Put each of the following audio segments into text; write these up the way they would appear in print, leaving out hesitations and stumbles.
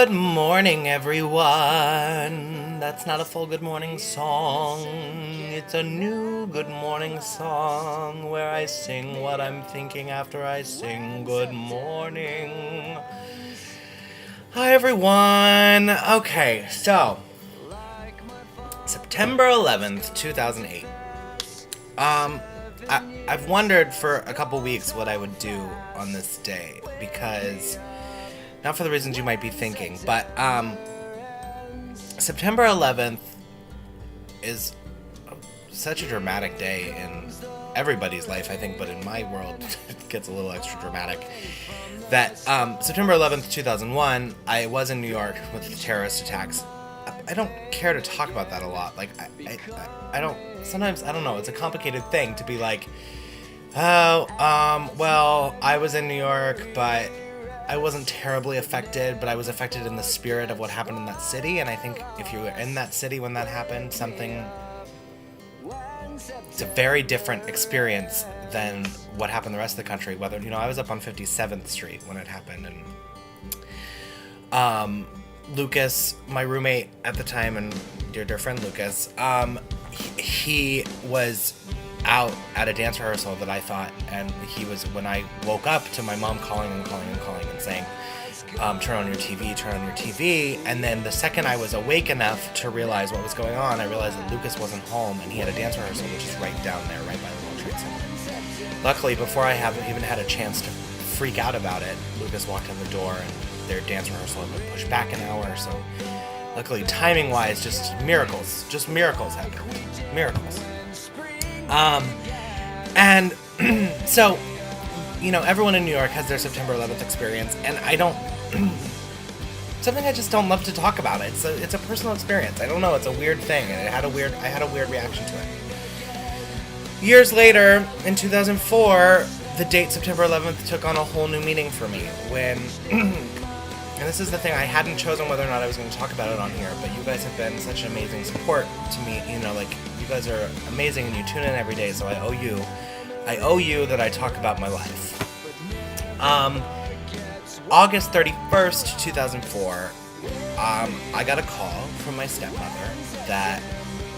Good morning, everyone. That's not a full good morning song. It's a new good morning song where I sing what I'm thinking after I sing good morning. Hi, everyone. Okay, so September 11th, 2008. I've wondered for a couple weeks what I would do on this day because, not for the reasons you might be thinking, but September 11th is such a dramatic day in everybody's life, I think, but in my world, it gets a little extra dramatic. That September 11th, 2001, I was in New York with the terrorist attacks. I don't care to talk about that a lot. Like, I don't, sometimes, I don't know, it's a complicated thing to be like, oh, well, I was in New York, but I wasn't terribly affected, but I was affected in the spirit of what happened in that city. And I think if you were in that city when that happened, it's a very different experience than what happened in the rest of the country. Whether, I was up on 57th Street when it happened, and Lucas, my roommate at the time, and dear friend Lucas, he was out at a dance rehearsal that I thought, and he was, when I woke up to my mom calling and saying, turn on your TV, and then the second I was awake enough to realize what was going on, I realized that Lucas wasn't home, and he had a dance rehearsal, which is right down there, right by the World Trade Center. Luckily, before I even had a chance to freak out about it, Lucas walked in the door, and their dance rehearsal had been pushed back an hour, so luckily, timing-wise, just miracles happened. Miracles. And so, everyone in New York has their September 11th experience, and I don't, something I just don't love to talk about. It's a personal experience. I don't know, it's a weird thing, and I had a weird reaction to it. Years later, in 2004, the date September 11th took on a whole new meaning for me when, and this is the thing, I hadn't chosen whether or not I was going to talk about it on here, but you guys have been such an amazing support to me. You guys are amazing, and you tune in every day, so I owe you that I talk about my life. August 31st, 2004, I got a call from my stepmother that,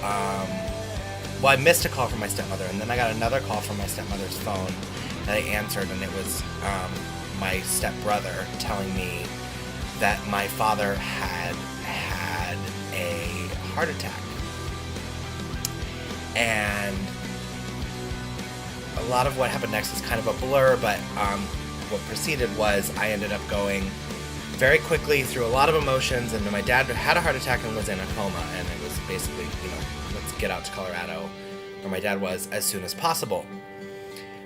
I missed a call from my stepmother, and then I got another call from my stepmother's phone that I answered, and it was my stepbrother telling me that my father had a heart attack. And a lot of what happened next is kind of a blur, but what preceded was I ended up going very quickly through a lot of emotions, and my dad had a heart attack and was in a coma, and it was basically, let's get out to Colorado, where my dad was, as soon as possible.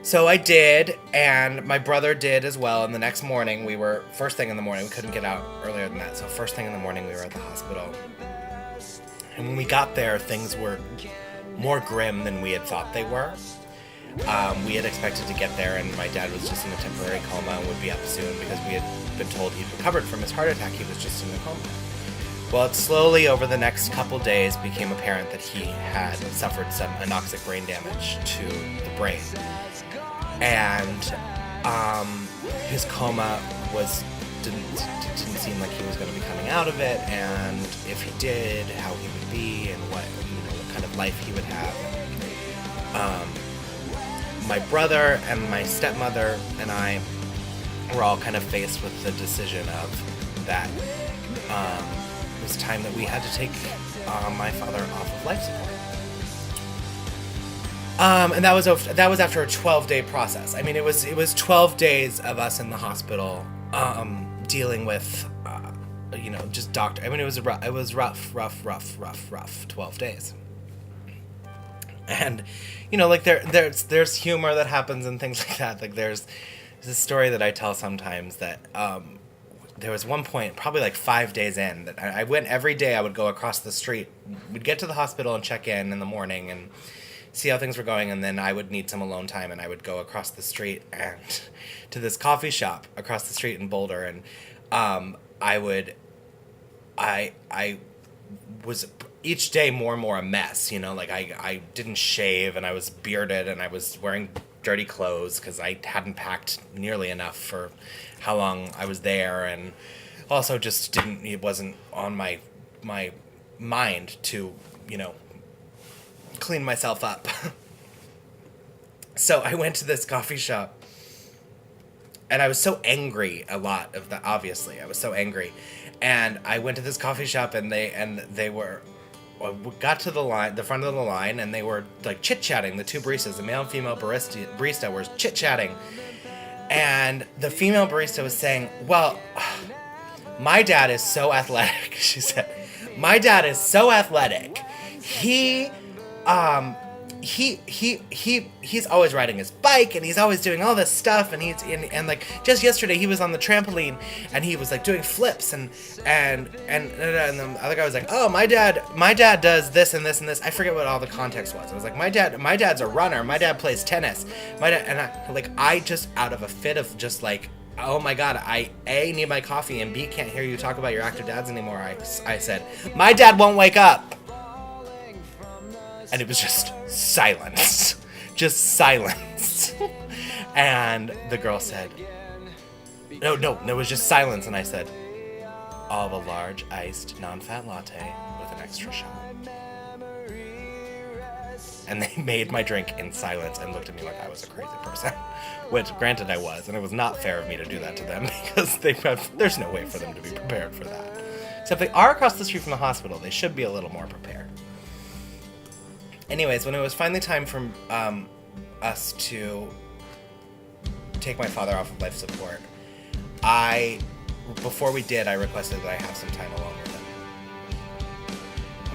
So I did, and my brother did as well, and the next morning, first thing in the morning, we couldn't get out earlier than that, so first thing in the morning we were at the hospital. And when we got there, things were more grim than we had thought they were. We had expected to get there, and my dad was just in a temporary coma and would be up soon because we had been told he'd recovered from his heart attack. He was just in a coma. Well, it slowly, over the next couple days, became apparent that he had suffered some anoxic brain damage to the brain. And his coma didn't seem like he was going to be coming out of it, and if he did, how he would be, and what kind of life he would have. My brother and my stepmother and I were all kind of faced with the decision of that it was time that we had to take my father off of life support. And that was after a 12-day process. I mean, it was 12 days of us in the hospital dealing with just doctor. I mean, it was rough 12 days. And there's humor that happens and things like that. Like there's a story that I tell sometimes that there was one point, probably like 5 days in, that I went every day. I would go across the street. We'd get to the hospital and check in the morning and see how things were going, and then I would need some alone time, and I would go across the street and to this coffee shop across the street in Boulder, and I was each day more and more a mess, like I didn't shave, and I was bearded, and I was wearing dirty clothes because I hadn't packed nearly enough for how long I was there, and also just it wasn't on my mind to, clean myself up. So I went to this coffee shop, and I was so angry obviously. I was so angry. And I went to this coffee shop, and they were, we got to the front of the line, and they were like chit-chatting, the two baristas, the male and female barista were chit-chatting. And the female barista was saying, well, my dad is so athletic, she said. My dad is so athletic. He's always riding his bike, and he's always doing all this stuff, and like just yesterday he was on the trampoline, and he was like doing flips, and the other guy was like, oh, my dad does this and this and this. I forget what all the context was. I was like, my dad's a runner. My dad plays tennis. I just, out of a fit of just like, oh my God, I A, need my coffee, and B, can't hear you talk about your actor dads anymore. I said, my dad won't wake up. And it was just silence. Just silence. And the girl said, no, it was just silence. And I said, I'll have a large iced non-fat latte with an extra shot. And they made my drink in silence and looked at me like I was a crazy person. Which, granted, I was. And it was not fair of me to do that to them, because there's no way for them to be prepared for that. Except they are across the street from the hospital. They should be a little more prepared. Anyways, when it was finally time for us to take my father off of life support, before we did, I requested that I have some time alone with him.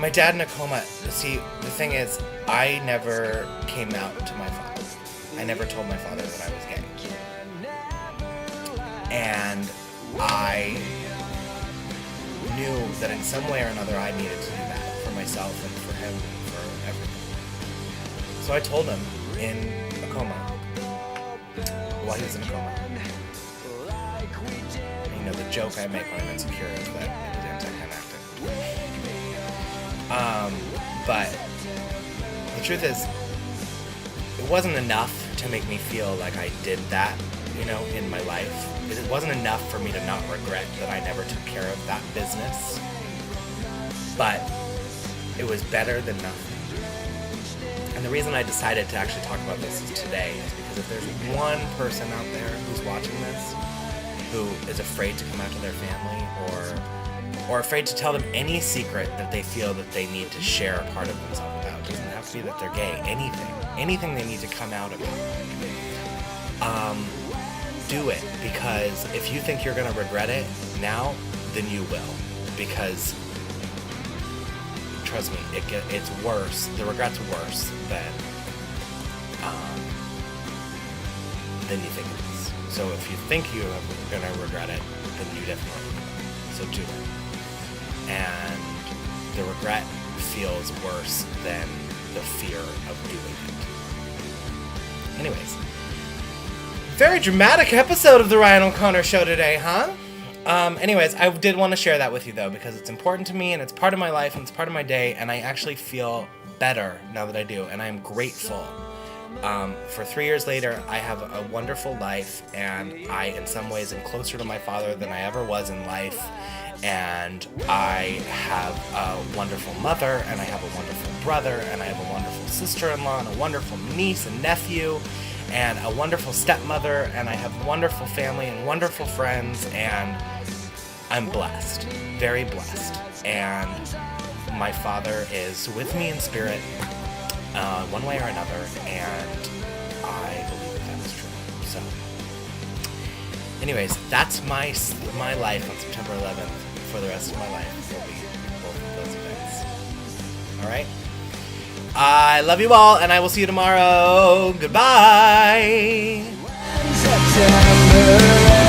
My dad in a coma, see, the thing is, I never came out to my father. I never told my father that I was gay. And I knew that in some way or another I needed to do that for myself and for him and for everything. So I told him in a coma, while he was in a coma. The joke I make when I'm insecure is that it was anticlimactic. But the truth is, it wasn't enough to make me feel like I did that, in my life. It wasn't enough for me to not regret that I never took care of that business. But it was better than nothing. And the reason I decided to actually talk about this today is because if there's one person out there who's watching this who is afraid to come out to their family or afraid to tell them any secret that they feel that they need to share a part of themselves about. It doesn't have to be that they're gay. Anything they need to come out about. Do it, because if you think you're going to regret it now, then you will. Because, trust me, it's worse. The regret's worse than you think it is. So if you think you're going to regret it, then you definitely will. So do it. And the regret feels worse than the fear of doing it. Anyways, very dramatic episode of the Ryan O'Connor Show today, huh? Anyways, I did want to share that with you, though, because it's important to me, and it's part of my life, and it's part of my day, and I actually feel better now that I do, and I'm grateful. For 3 years later, I have a wonderful life, and I, in some ways, am closer to my father than I ever was in life, and I have a wonderful mother, and I have a wonderful brother, and I have a wonderful sister-in-law, and a wonderful niece and nephew, and a wonderful stepmother, and I have wonderful family and wonderful friends, and I'm blessed, very blessed, and my father is with me in spirit, one way or another, and I believe that is true. So, anyways, that's my life on September 11th. For the rest of my life will be both of those events. All right. I love you all, and I will see you tomorrow. Goodbye. September